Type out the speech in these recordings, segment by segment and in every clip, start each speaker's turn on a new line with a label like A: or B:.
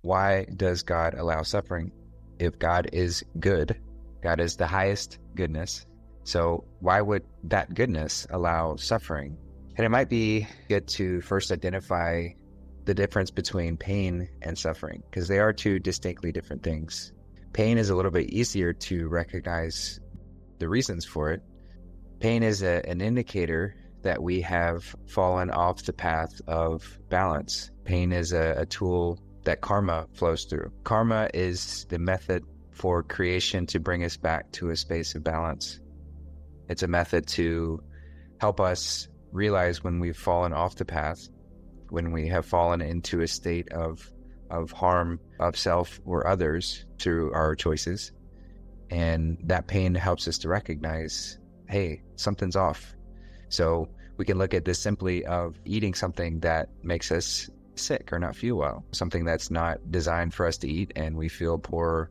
A: Why does God allow suffering? If God is good, God is the highest goodness, so why would that goodness allow suffering? And it might be good to first identify the difference between pain and suffering, because they are two distinctly different things. Pain is a little bit easier to recognize the reasons for it. Pain is an indicator that we have fallen off the path of balance. Pain is a tool that karma flows through. Karma is the method for creation to bring us back to a space of balance. It's a method to help us realize when we've fallen off the path, when we have fallen into a state of harm of self or others through our choices. And that pain helps us to recognize, hey, something's off. So we can look at this simply of eating something that makes us sick or not feel well, something that's not designed for us to eat, and we feel poor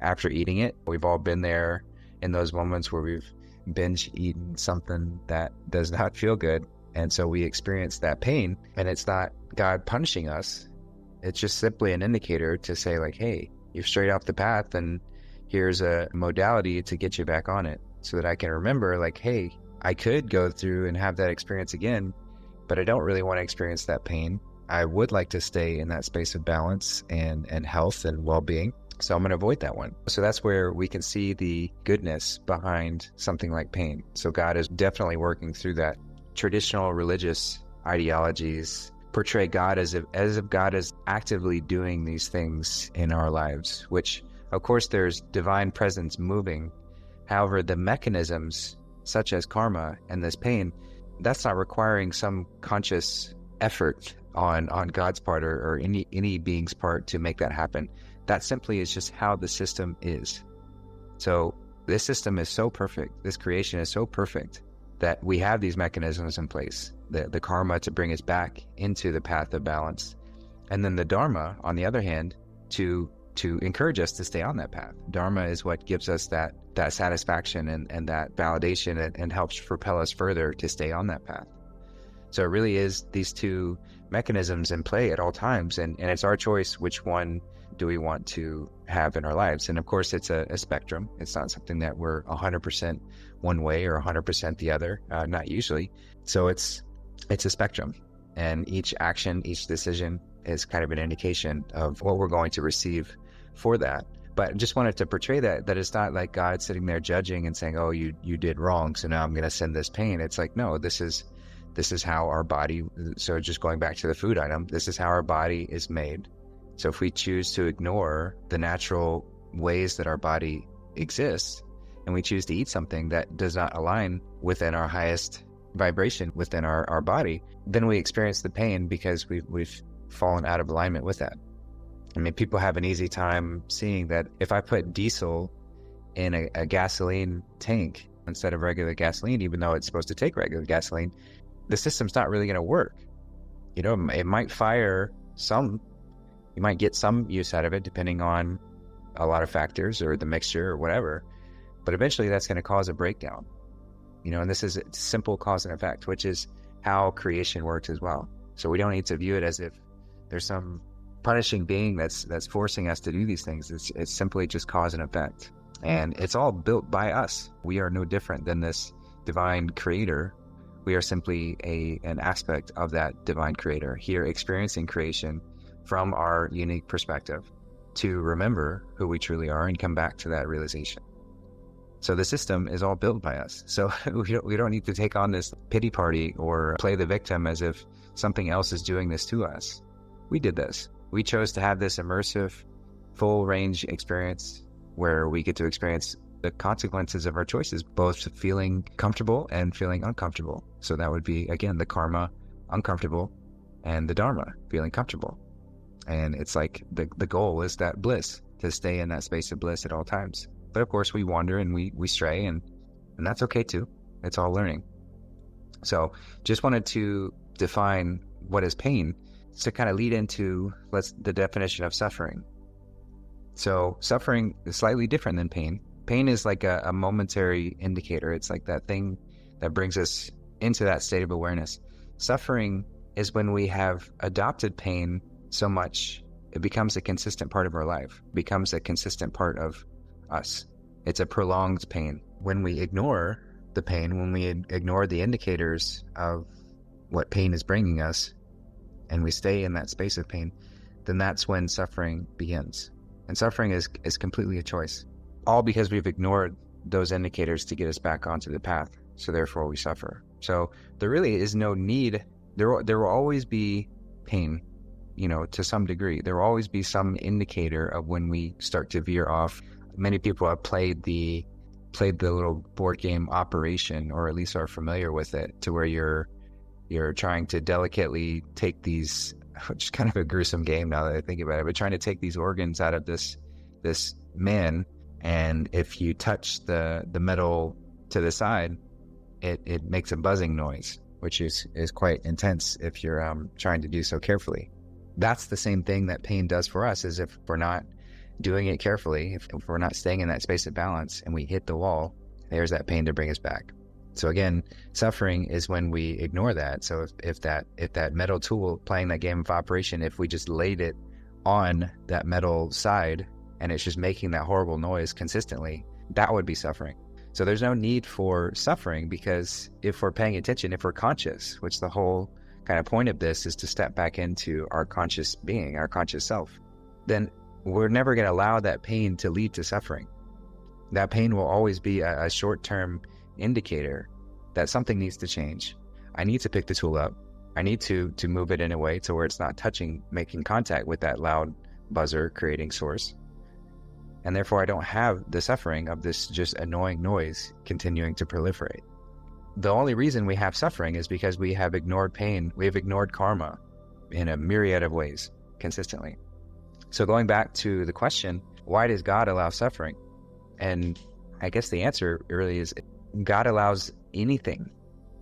A: after eating it. We've all been there in those moments where we've binge eaten something that does not feel good. And so we experience that pain, and it's not God punishing us. It's just simply an indicator to say like, hey, you're straight off the path, and here's a modality to get you back on it, so that I can remember like, hey, I could go through and have that experience again, but I don't really want to experience that pain. I would like to stay in that space of balance and health and well-being. So I'm going to avoid that one. So that's where we can see the goodness behind something like pain. So God is definitely working through that. Traditional religious ideologies portray God as if God is actively doing these things in our lives, which of course there's divine presence moving. However, the mechanisms such as karma and this pain, that's not requiring some conscious effort on God's part or any being's part to make that happen. That simply is just how the system is. So this system is so perfect, this creation is so perfect, that we have these mechanisms in place, the karma to bring us back into the path of balance, and then the dharma, on the other hand, to encourage us to stay on that path. Dharma is what gives us that satisfaction and that validation and helps propel us further to stay on that path. So it really is these two mechanisms in play at all times, and it's our choice which one do we want to have in our lives. And of course, it's a spectrum. It's not something that we're 100% one way or 100% the other, not usually. So it's a spectrum, and each action, each decision is kind of an indication of what we're going to receive for that. But just wanted to portray that it's not like God sitting there judging and saying, oh, you did wrong, so now I'm going to send this pain. It's like, no, this is how our body, so just going back to the food item, this is how our body is made. So if we choose to ignore the natural ways that our body exists, and we choose to eat something that does not align within our highest vibration within our body, then we experience the pain because we've fallen out of alignment with that. I mean, people have an easy time seeing that if I put diesel in a gasoline tank instead of regular gasoline, even though it's supposed to take regular gasoline, the system's not really going to work. You know, it might fire some, you might get some use out of it depending on a lot of factors or the mixture or whatever, but eventually that's going to cause a breakdown. You know, and this is a simple cause and effect, which is how creation works as well. So we don't need to view it as if there's some punishing being that's forcing us to do these things. It's simply just cause and effect. And it's all built by us. We are no different than this divine creator. We are simply an aspect of that divine creator here experiencing creation from our unique perspective to remember who we truly are and come back to that realization. So the system is all built by us. So we don't need to take on this pity party or play the victim as if something else is doing this to us. We did this. We chose to have this immersive, full range experience where we get to experience the consequences of our choices, both feeling comfortable and feeling uncomfortable. So that would be, again, the karma, uncomfortable, and the dharma, feeling comfortable. And it's like the goal is that bliss, to stay in that space of bliss at all times. But of course we wander and we stray, and that's okay too. It's all learning. So just wanted to define what is pain to kind of lead into the definition of suffering. So suffering is slightly different than pain. Pain is like a momentary indicator. It's like that thing that brings us into that state of awareness. Suffering is when we have adopted pain so much it becomes a consistent part of our life, becomes a consistent part of us. It's a prolonged pain. When we ignore the pain, when we ignore the indicators of what pain is bringing us, and we stay in that space of pain, then that's when suffering begins. And suffering is completely a choice, all because we've ignored those indicators to get us back onto the path. So therefore we suffer. So there really is no need. There will always be pain, to some degree. There will always be some indicator of when we start to veer off. Many people have played the little board game Operation, or at least are familiar with it, to where you're trying to delicately take these, which is kind of a gruesome game now that I think about it, but trying to take these organs out of this man, and if you touch the metal to the side, it makes a buzzing noise, which is quite intense if you're trying to do so carefully. That's the same thing that pain does for us, is if we're not doing it carefully, if we're not staying in that space of balance and we hit the wall, there's that pain to bring us back. So again, suffering is when we ignore that. So if that metal tool playing that game of Operation, if we just laid it on that metal side and it's just making that horrible noise consistently, that would be suffering. So there's no need for suffering, because if we're paying attention, if we're conscious, which the whole kind of point of this is to step back into our conscious being, our conscious self, then we're never going to allow that pain to lead to suffering. That pain will always be a short-term indicator that something needs to change. I need to pick the tool up. I need to move it in a way to where it's not making contact with that loud buzzer creating source. And therefore I don't have the suffering of this just annoying noise continuing to proliferate. The only reason we have suffering is because we have ignored pain. We have ignored karma in a myriad of ways consistently. So going back to the question, why does God allow suffering? And I guess the answer really is God allows anything.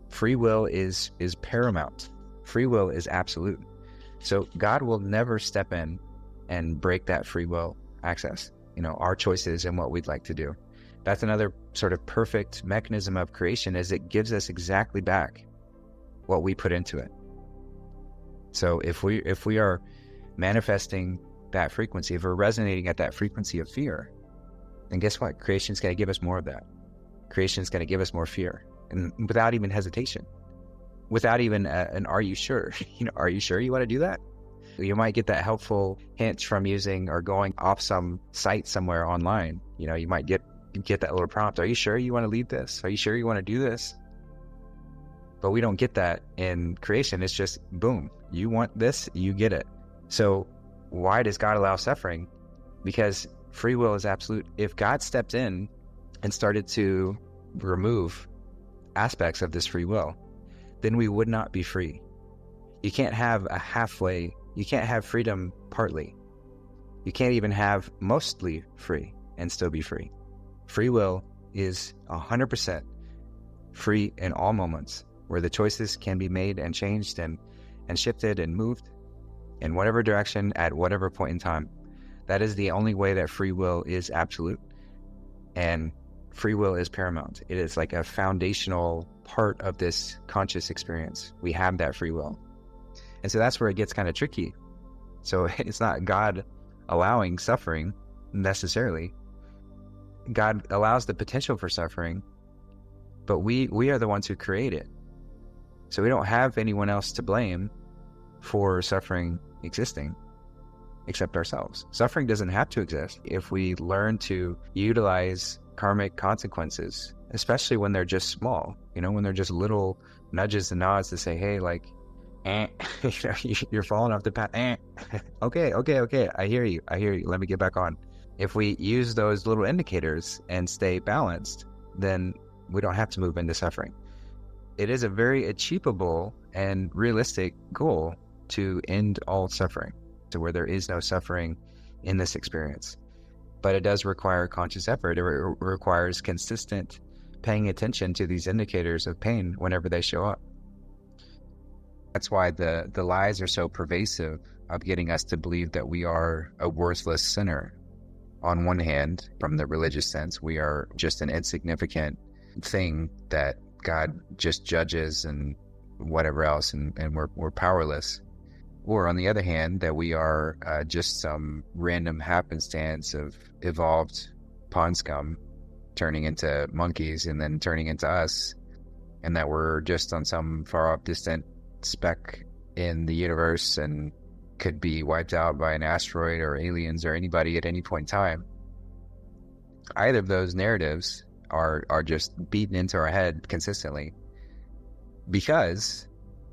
A: Free will is paramount. Free will is absolute. So God will never step in and break that free will access, our choices and what we'd like to do. That's another sort of perfect mechanism of creation, is it gives us exactly back what we put into it. So if we are manifesting that frequency, if we're resonating at that frequency of fear, then guess what? Creation's going to give us more of that. Creation's going to give us more fear, and without even hesitation, without even an "Are you sure?" Are you sure you want to do that? You might get that helpful hint from using or going off some site somewhere online. You might get that little prompt. Are you sure you want to leave this? Are you sure you want to do this? But we don't get that in creation. It's just boom. You want this, you get it. So why does God allow suffering? Because free will is absolute. If God stepped in and started to remove aspects of this free will, then we would not be free. You can't have a halfway. You can't have freedom partly. You can't even have mostly free and still be free. Free will is 100% free in all moments, where the choices can be made and changed and shifted and moved in whatever direction at whatever point in time. That is the only way that free will is absolute. And free will is paramount. It is like a foundational part of this conscious experience. We have that free will. And so that's where it gets kind of tricky. So it's not God allowing suffering necessarily. God allows the potential for suffering, but we are the ones who create it. So we don't have anyone else to blame for suffering existing except ourselves. Suffering doesn't have to exist if we learn to utilize karmic consequences, especially when they're just small, when they're just little nudges and nods to say, hey, like, you're falling off the path. Okay. I hear you. Let me get back on. If we use those little indicators and stay balanced, then we don't have to move into suffering. It is a very achievable and realistic goal to end all suffering, to where there is no suffering in this experience. But it does require conscious effort. It requires consistent paying attention to these indicators of pain whenever they show up. That's why the lies are so pervasive of getting us to believe that we are a worthless sinner. On one hand, from the religious sense, we are just an insignificant thing that God just judges and whatever else, and we're powerless. Or on the other hand, that we are just some random happenstance of evolved pond scum turning into monkeys and then turning into us, and that we're just on some far off distant speck in the universe and could be wiped out by an asteroid or aliens or anybody at any point in time. Either of those narratives are just beaten into our head consistently, because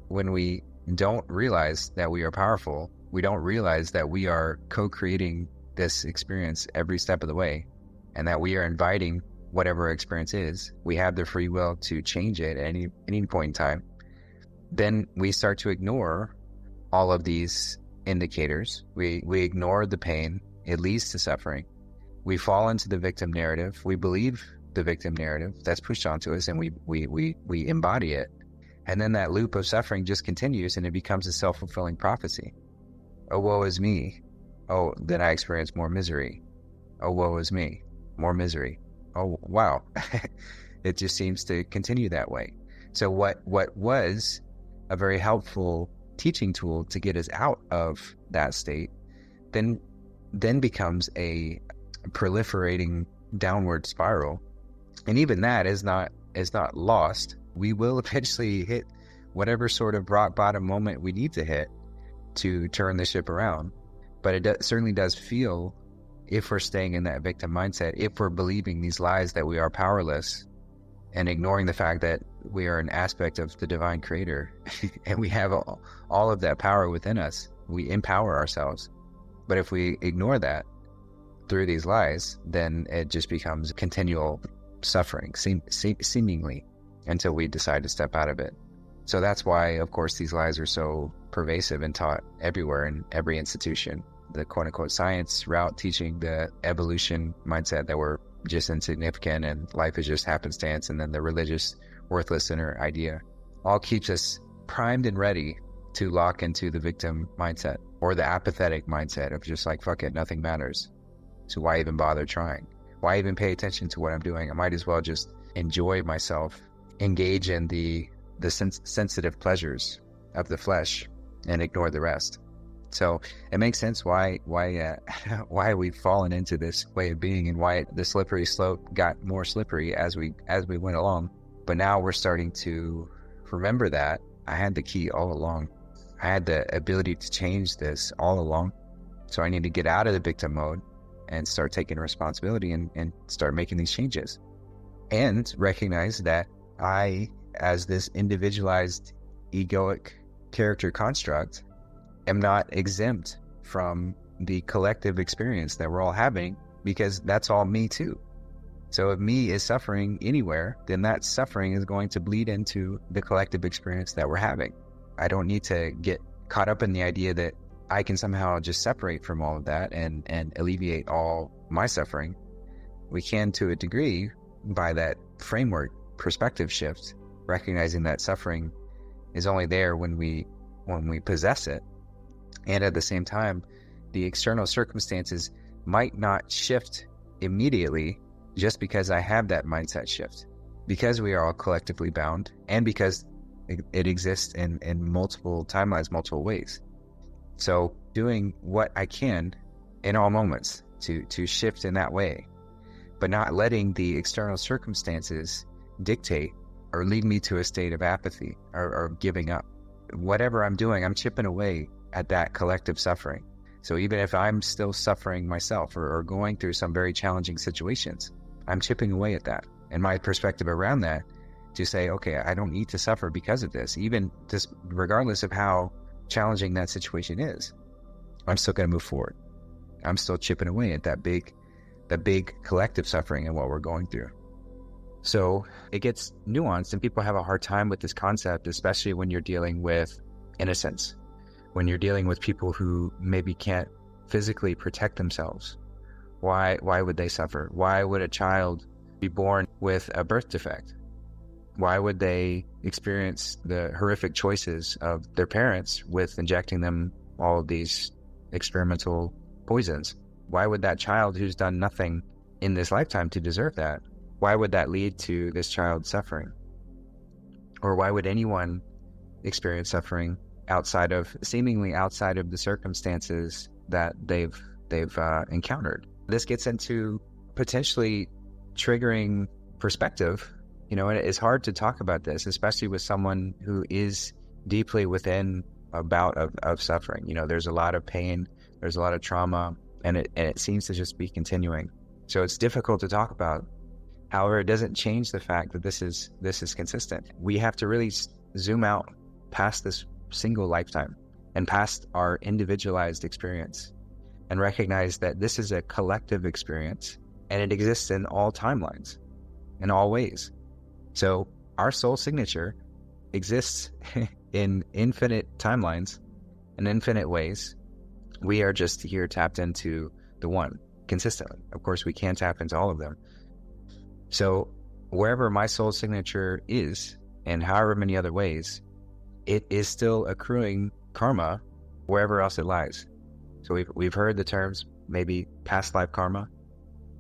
A: when we don't realize that we are powerful, we don't realize that we are co-creating this experience every step of the way, and that we are inviting whatever our experience is. We have the free will to change it at any point in time. Then we start to ignore all of these indicators. We ignore the pain. It leads to suffering. We fall into the victim narrative. We believe the victim narrative that's pushed onto us, and we embody it. And then that loop of suffering just continues, and it becomes a self-fulfilling prophecy. Oh, woe is me. Oh, then I experience more misery. Oh, woe is me. More misery. Oh, wow. It just seems to continue that way. So what was a very helpful teaching tool to get us out of that state then becomes a proliferating downward spiral. And even that is not lost. We will eventually hit whatever sort of rock bottom moment we need to hit to turn the ship around. But it certainly does feel, if we're staying in that victim mindset, if we're believing these lies that we are powerless and ignoring the fact that we are an aspect of the divine creator and we have all of that power within us, we empower ourselves. But if we ignore that through these lies, then it just becomes continual suffering, seemingly, until we decide to step out of it. So that's why, of course, these lies are so pervasive and taught everywhere in every institution. The quote-unquote science route teaching the evolution mindset that we're just insignificant and life is just happenstance, and then the religious worthless inner idea all keeps us primed and ready to lock into the victim mindset or the apathetic mindset of just like, fuck it, nothing matters. So why even bother trying? Why even pay attention to what I'm doing? I might as well just enjoy myself, engage in the sensitive pleasures of the flesh and ignore the rest. So it makes sense why we've fallen into this way of being, and why the slippery slope got more slippery as we went along. But now we're starting to remember that I had the key all along. I had the ability to change this all along. So I need to get out of the victim mode and start taking responsibility and start making these changes. And recognize that I, as this individualized egoic character construct, am not exempt from the collective experience that we're all having, because that's all me too. So if me is suffering anywhere, then that suffering is going to bleed into the collective experience that we're having. I don't need to get caught up in the idea that I can somehow just separate from all of that and alleviate all my suffering. We can, to a degree, by that framework perspective shift, recognizing that suffering is only there when we possess it. And at the same time, the external circumstances might not shift immediately just because I have that mindset shift, because we are all collectively bound, and because it exists in multiple timelines, multiple ways. So doing what I can in all moments to shift in that way, but not letting the external circumstances dictate or lead me to a state of apathy or giving up. Whatever I'm doing, I'm chipping away at that collective suffering. So even if I'm still suffering myself or going through some very challenging situations, I'm chipping away at that. And my perspective around that, to say, okay, I don't need to suffer because of this, even just regardless of how challenging that situation is, I'm still going to move forward. I'm still chipping away at that big collective suffering and what we're going through. So it gets nuanced, and people have a hard time with this concept, especially when you're dealing with innocence, when you're dealing with people who maybe can't physically protect themselves. Why would they suffer? Why would a child be born with a birth defect? Why would they experience the horrific choices of their parents with injecting them all of these experimental poisons? Why would that child who's done nothing in this lifetime to deserve that, why would that lead to this child suffering? Or why would anyone experience suffering seemingly outside of the circumstances that they've encountered. This gets into potentially triggering perspective. And it's hard to talk about this, especially with someone who is deeply within a bout of suffering. There's a lot of pain, there's a lot of trauma, and it seems to just be continuing. So it's difficult to talk about. However, it doesn't change the fact that this is consistent. We have to really zoom out past this single lifetime and past our individualized experience and recognize that this is a collective experience, and it exists in all timelines, in all ways. So our soul signature exists in infinite timelines and infinite ways. We are just here tapped into the one consistently. Of course, we can tap into all of them. So wherever my soul signature is, and however many other ways, it is still accruing karma wherever else it lies. So we've heard the terms, maybe past life karma.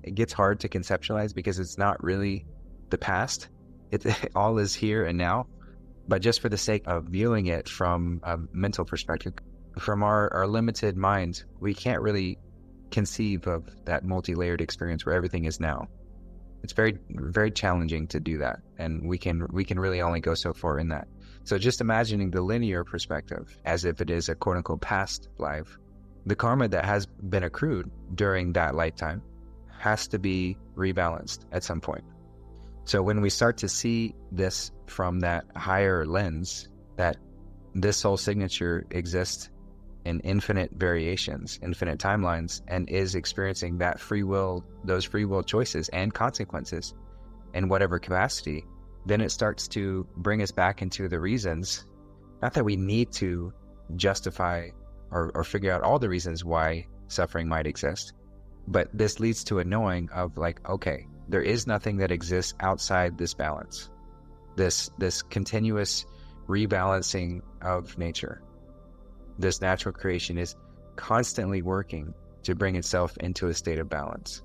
A: It gets hard to conceptualize because it's not really the past. It all is here and now. But just for the sake of viewing it from a mental perspective, from our limited minds, we can't really conceive of that multi-layered experience where everything is now. It's very, very challenging to do that, and we can really only go so far in that. So just imagining the linear perspective as if it is a quote-unquote past life, the karma that has been accrued during that lifetime has to be rebalanced at some point. So when we start to see this from that higher lens, that this soul signature exists in infinite variations, infinite timelines, and is experiencing that those free will choices and consequences in whatever capacity, then it starts to bring us back into the reasons, not that we need to justify or figure out all the reasons why suffering might exist, but this leads to a knowing of like, okay, there is nothing that exists outside this balance, this continuous rebalancing of nature. This natural creation is constantly working to bring itself into a state of balance.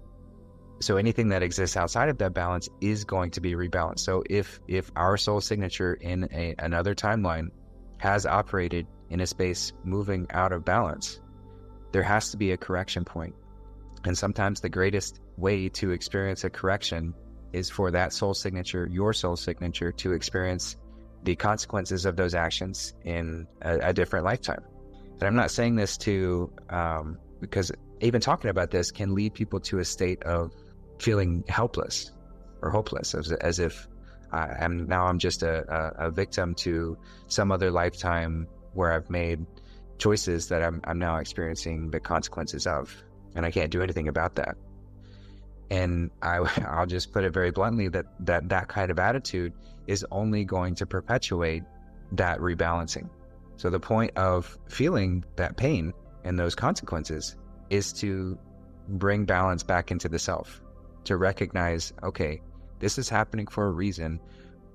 A: So anything that exists outside of that balance is going to be rebalanced. So if our soul signature in another timeline has operated in a space moving out of balance, there has to be a correction point. And sometimes the greatest way to experience a correction is for that soul signature, your soul signature, to experience the consequences of those actions in a different lifetime. And I'm not saying this because even talking about this can lead people to a state of feeling helpless or hopeless, as if I'm just a victim to some other lifetime where I've made choices that I'm now experiencing the consequences of, and I can't do anything about that. And I'll just put it very bluntly that kind of attitude is only going to perpetuate that rebalancing. So the point of feeling that pain and those consequences is to bring balance back into the self, to recognize, okay, this is happening for a reason.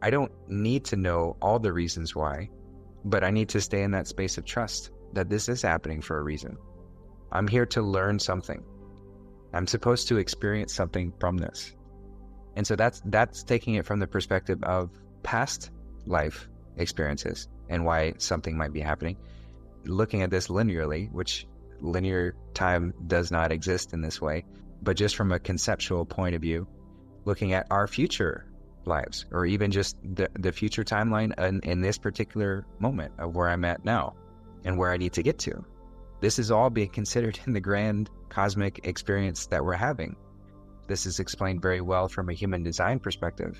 A: I don't need to know all the reasons why, but I need to stay in that space of trust that this is happening for a reason. I'm here to learn something. I'm supposed to experience something from this. And so that's taking it from the perspective of past life experiences and why something might be happening. Looking at this linearly, which linear time does not exist in this way, but just from a conceptual point of view, looking at our future lives, or even just the future timeline in this particular moment of where I'm at now and where I need to get to. This is all being considered in the grand cosmic experience that we're having. This is explained very well from a human design perspective,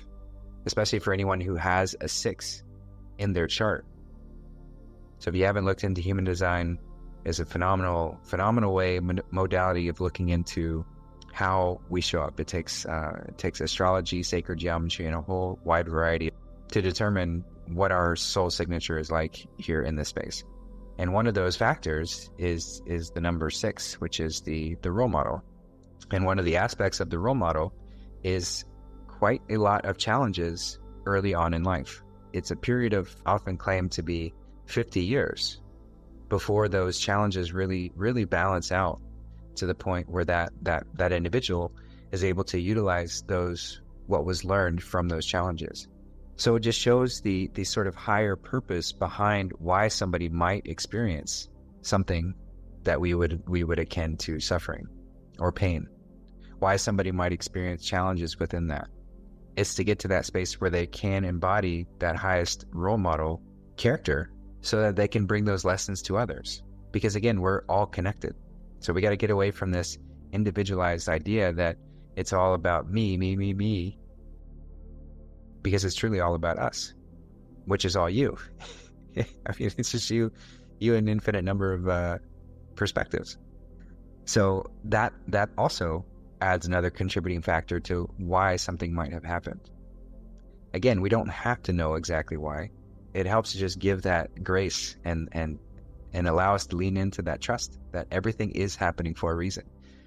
A: especially for anyone who has a 6 in their chart. So if you haven't looked into human design, is a phenomenal way, modality of looking into how we show up. It takes astrology, sacred geometry, and a whole wide variety to determine what our soul signature is like here in this space. And one of those factors is the number 6, which is the role model. And one of the aspects of the role model is quite a lot of challenges early on in life. It's a period of often claimed to be 50 years before those challenges really balance out to the point where that individual is able to utilize what was learned from those challenges. So it just shows the sort of higher purpose behind why somebody might experience something that we would akin to suffering or pain. Why somebody might experience challenges within that. It's to get to that space where they can embody that highest role model character so that they can bring those lessons to others. Because again, we're all connected. So we got to get away from this individualized idea that it's all about me, because it's truly all about us, which is all you. I mean, it's just you an infinite number of perspectives. So that also adds another contributing factor to why something might have happened. Again, we don't have to know exactly why. It helps to just give that grace and allow us to lean into that trust that everything is happening for a reason.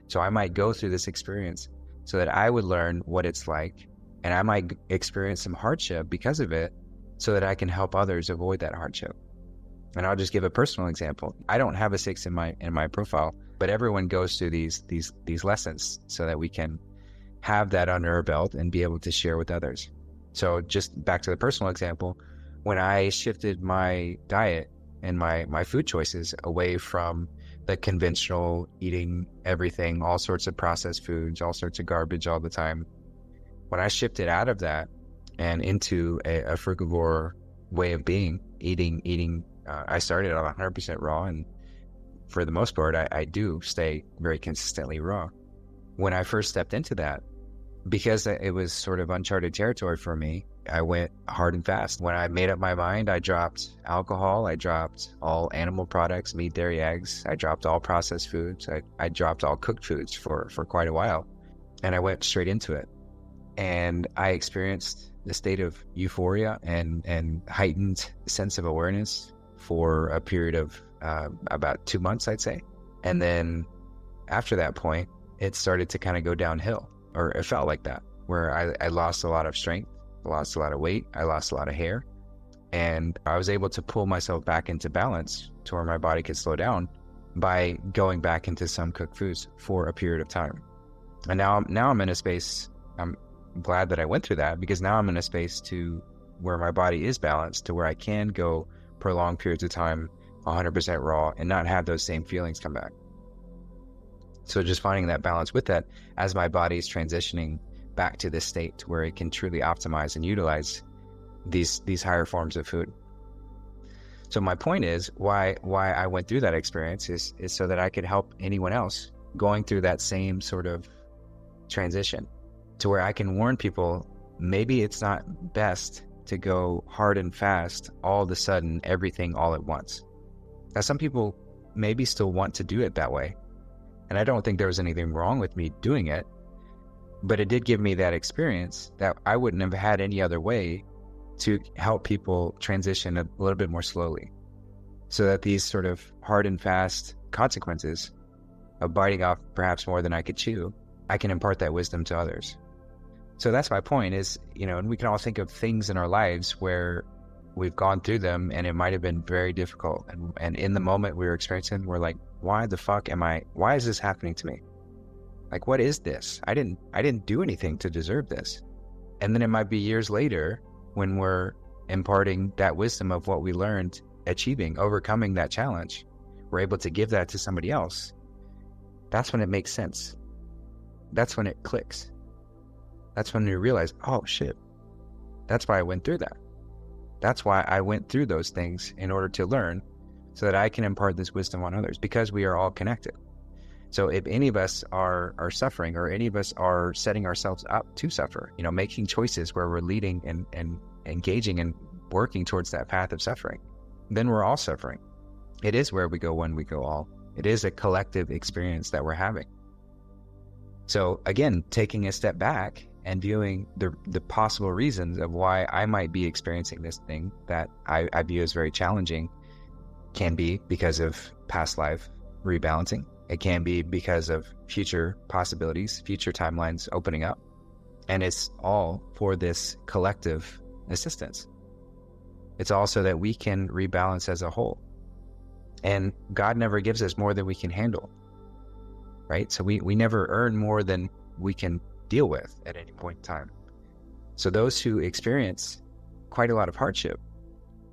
A: So I might go through this experience so that I would learn what it's like, and I might experience some hardship because of it so that I can help others avoid that hardship. And I'll just give a personal example. I don't have a 6 in my profile, but everyone goes through these lessons so that we can have that under our belt and be able to share with others. So just back to the personal example, when I shifted my diet and my food choices away from the conventional eating everything, all sorts of processed foods, all sorts of garbage all the time, when I shifted out of that and into a frugivore way of being, eating, I started on 100% raw, and for the most part, I do stay very consistently raw. When I first stepped into that, because it was sort of uncharted territory for me, I went hard and fast. When I made up my mind, I dropped alcohol, I dropped all animal products, meat, dairy, eggs, I dropped all processed foods, I dropped all cooked foods for quite a while, and I went straight into it. And I experienced the state of euphoria and heightened sense of awareness for a period of about 2 months, I'd say. And then after that point, it started to kind of go downhill, or it felt like that, where I lost a lot of strength, I lost a lot of weight, I lost a lot of hair, and I was able to pull myself back into balance to where my body could slow down by going back into some cooked foods for a period of time. And now I'm in a space, I'm glad that I went through that, because now I'm in a space to where my body is balanced, to where I can go prolonged periods of time 100% raw and not have those same feelings come back. So just finding that balance with that as my body is transitioning back to this state where it can truly optimize and utilize these higher forms of food. So my point is why I went through that experience is so that I could help anyone else going through that same sort of transition, to where I can warn people, maybe it's not best to go hard and fast all of a sudden, everything all at once. Now, some people maybe still want to do it that way, and I don't think there was anything wrong with me doing it, but it did give me that experience that I wouldn't have had any other way to help people transition a little bit more slowly, so that these sort of hard and fast consequences of biting off perhaps more than I could chew, I can impart that wisdom to others. So that's my point is, and we can all think of things in our lives where we've gone through them and it might have been very difficult. And in the moment we were experiencing, we're like, why is this happening to me? Like, what is this? I didn't do anything to deserve this. And then it might be years later when we're imparting that wisdom of what we learned, overcoming that challenge, we're able to give that to somebody else. That's when it makes sense. That's when it clicks. That's when you realize, oh shit, that's why I went through that. That's why I went through those things, in order to learn so that I can impart this wisdom on others, because we are all connected. So if any of us are suffering, or any of us are setting ourselves up to suffer, making choices where we're leading and engaging and working towards that path of suffering, then we're all suffering. It is where we go one, we go all. It is a collective experience that we're having. So again, taking a step back and viewing the possible reasons of why I might be experiencing this thing that I view as very challenging, can be because of past life rebalancing. It can be because of future possibilities, future timelines opening up. And it's all for this collective assistance. It's also that we can rebalance as a whole. And God never gives us more than we can handle, right? So we never earn more than we can deal with at any point in time. So those who experience quite a lot of hardship,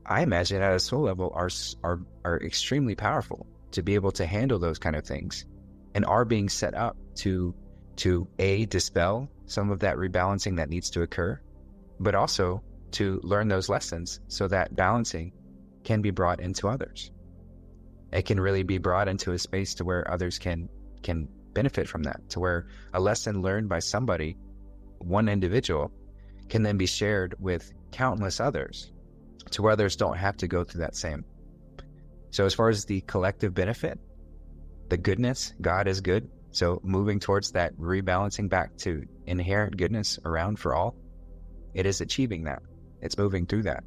A: I imagine at a soul level are extremely powerful to be able to handle those kind of things, and are being set up to dispel some of that rebalancing that needs to occur, but also to learn those lessons so that balancing can be brought into others. It can really be brought into a space to where others can benefit from that, to where a lesson learned by somebody, one individual, can then be shared with countless others, to where others don't have to go through that same. So as far as the collective benefit, the goodness, God is good. So moving towards that rebalancing back to inherent goodness around for all, it is achieving that. It's moving through that.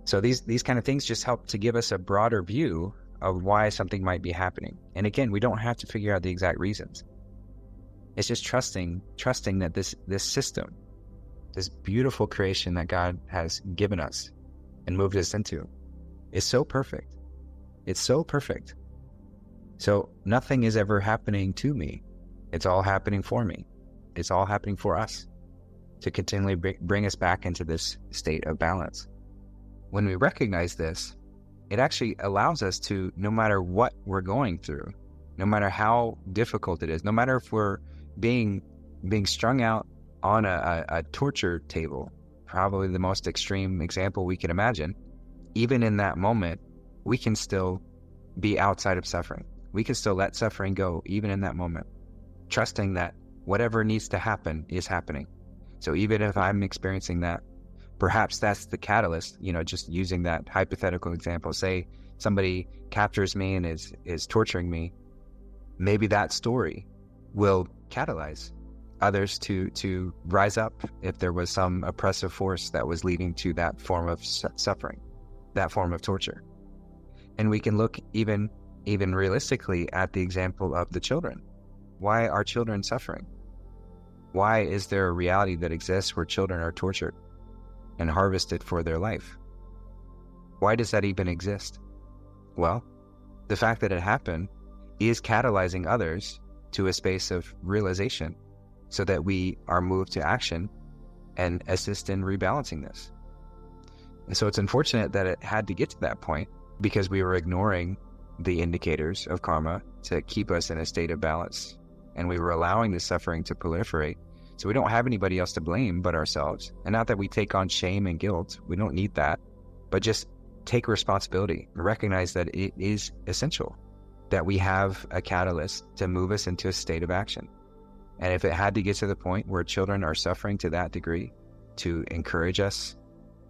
A: So these kind of things just help to give us a broader view of why something might be happening. And again, we don't have to figure out the exact reasons. It's just trusting that this system, this beautiful creation that God has given us and moved us into, is so perfect. It's so perfect. So nothing is ever happening to me. It's all happening for me. It's all happening for us to continually bring us back into this state of balance. When we recognize this, it actually allows us to, no matter what we're going through, no matter how difficult it is, no matter if we're being strung out on a torture table, probably the most extreme example we can imagine, even in that moment, we can still be outside of suffering. We can still let suffering go, even in that moment, trusting that whatever needs to happen is happening. So even if I'm experiencing that, perhaps that's the catalyst, just using that hypothetical example. Say somebody captures me and is torturing me. Maybe that story will catalyze others to rise up if there was some oppressive force that was leading to that form of suffering, that form of torture. And we can look even realistically at the example of the children. Why are children suffering? Why is there a reality that exists where children are tortured and harvested for their life? Why does that even exist? Well, the fact that it happened is catalyzing others to a space of realization so that we are moved to action and assist in rebalancing this. And so it's unfortunate that it had to get to that point, because we were ignoring the indicators of karma to keep us in a state of balance. And we were allowing the suffering to proliferate. So we don't have anybody else to blame but ourselves. And not that we take on shame and guilt. We don't need that. But just take responsibility and recognize that it is essential that we have a catalyst to move us into a state of action. And if it had to get to the point where children are suffering to that degree to encourage us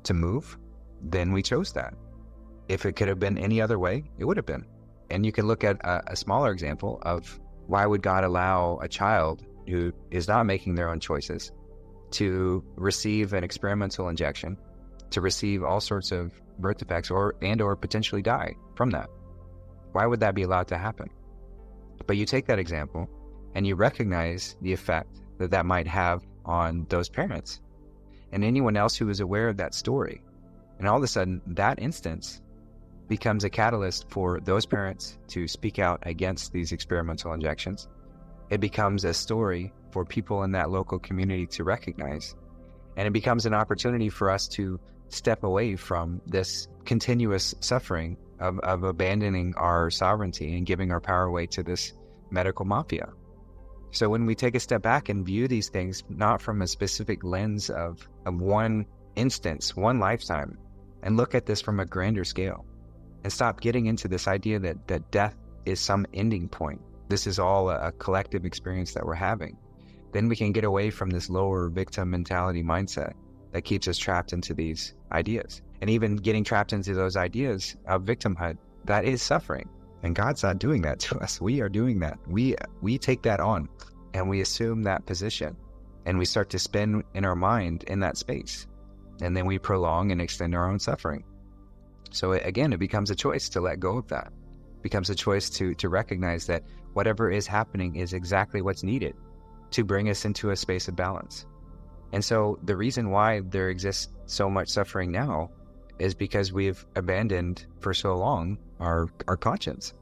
A: to move, then we chose that. If it could have been any other way, it would have been. And you can look at a smaller example of why would God allow a child who is not making their own choices to receive an experimental injection, to receive all sorts of birth defects or potentially die from that? Why would that be allowed to happen? But you take that example and you recognize the effect that might have on those parents and anyone else who is aware of that story. And all of a sudden, that instance becomes a catalyst for those parents to speak out against these experimental injections. It becomes a story for people in that local community to recognize. And it becomes an opportunity for us to step away from this continuous suffering of abandoning our sovereignty and giving our power away to this medical mafia. So when we take a step back and view these things not from a specific lens of one instance, one lifetime, and look at this from a grander scale, and stop getting into this idea that death is some ending point. This is all a collective experience that we're having. Then we can get away from this lower victim mentality mindset that keeps us trapped into these ideas. And even getting trapped into those ideas of victimhood, that is suffering. And God's not doing that to us. We are doing that. We take that on and we assume that position and we start to spin in our mind in that space. And then we prolong and extend our own suffering. So again, it becomes a choice to let go of that. It becomes a choice to recognize that whatever is happening is exactly what's needed to bring us into a space of balance. And so the reason why there exists so much suffering now is because we've abandoned for so long our conscience,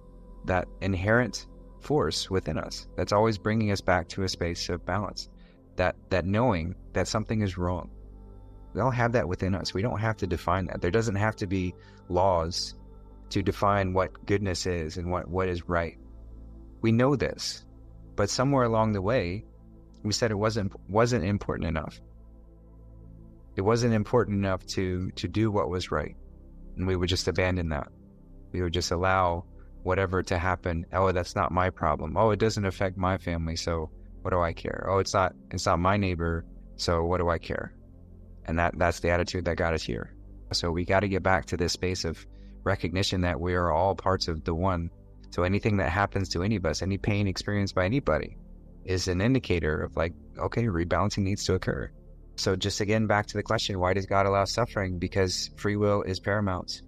A: that inherent force within us that's always bringing us back to a space of balance, that knowing that something is wrong. We all have that within us. We don't have to define that. There doesn't have to be laws to define what goodness is and what is right. We know this, but somewhere along the way, we said it wasn't important enough. It wasn't important enough to do what was right. And we would just abandon that. We would just allow whatever to happen. Oh, that's not my problem. Oh, it doesn't affect my family, so what do I care? Oh, it's not my neighbor, so what do I care? And that's the attitude that got us here. So we got to get back to this space of recognition that we are all parts of the one. So anything that happens to any of us, any pain experienced by anybody, is an indicator of like, okay, rebalancing needs to occur. So just again, back to the question, why does God allow suffering? Because free will is paramount.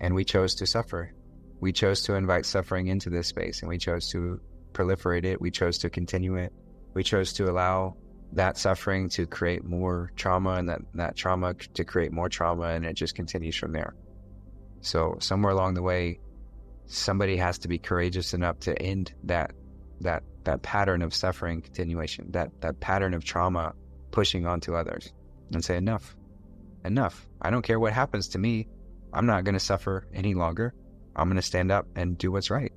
A: And we chose to suffer. We chose to invite suffering into this space, and we chose to proliferate it. We chose to continue it. We chose to allow that suffering to create more trauma, and that trauma to create more trauma, and it just continues from there. So somewhere along the way, somebody has to be courageous enough to end that pattern of suffering continuation, that pattern of trauma pushing onto others, and say, enough. I don't care what happens to me. I'm not going to suffer any longer. I'm going to stand up and do what's right.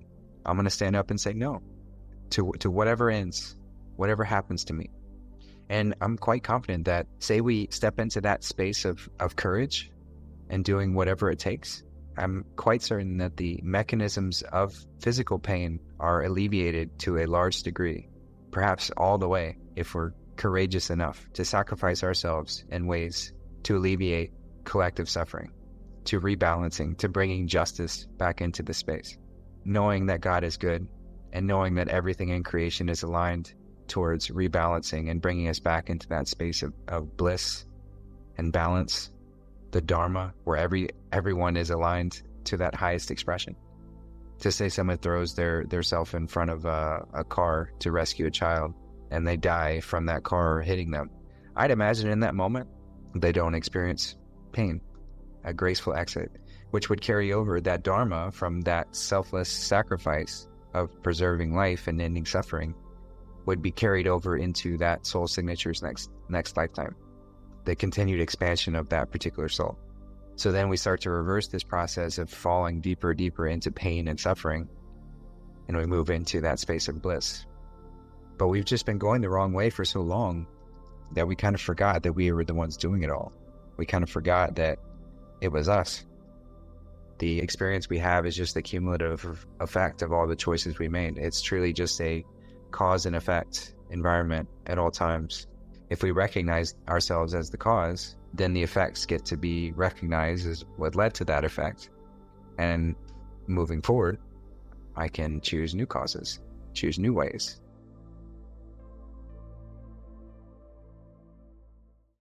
A: I'm going to stand up and say no to whatever ends, whatever happens to me. And I'm quite confident that, say we step into that space of courage and doing whatever it takes, I'm quite certain that the mechanisms of physical pain are alleviated to a large degree, perhaps all the way, if we're courageous enough to sacrifice ourselves in ways to alleviate collective suffering, to rebalancing, to bringing justice back into the space, knowing that God is good and knowing that everything in creation is aligned towards rebalancing and bringing us back into that space of bliss and balance, the Dharma, where everyone is aligned to that highest expression. To say someone throws their self in front of a car to rescue a child and they die from that car hitting them, I'd imagine in that moment they don't experience pain, a graceful exit, which would carry over that Dharma from that selfless sacrifice of preserving life and ending suffering, would be carried over into that soul signature's next lifetime, the continued expansion of that particular soul. So then we start to reverse this process of falling deeper into pain and suffering, and we move into that space of bliss. But we've just been going the wrong way for so long that we kind of forgot that we were the ones doing it all. We kind of forgot that it was us. The experience we have is just the cumulative effect of all the choices we made. It's truly just a cause and effect environment at all times. If we recognize ourselves as the cause, then the effects get to be recognized as what led to that effect. And moving forward, I can choose new causes, choose new ways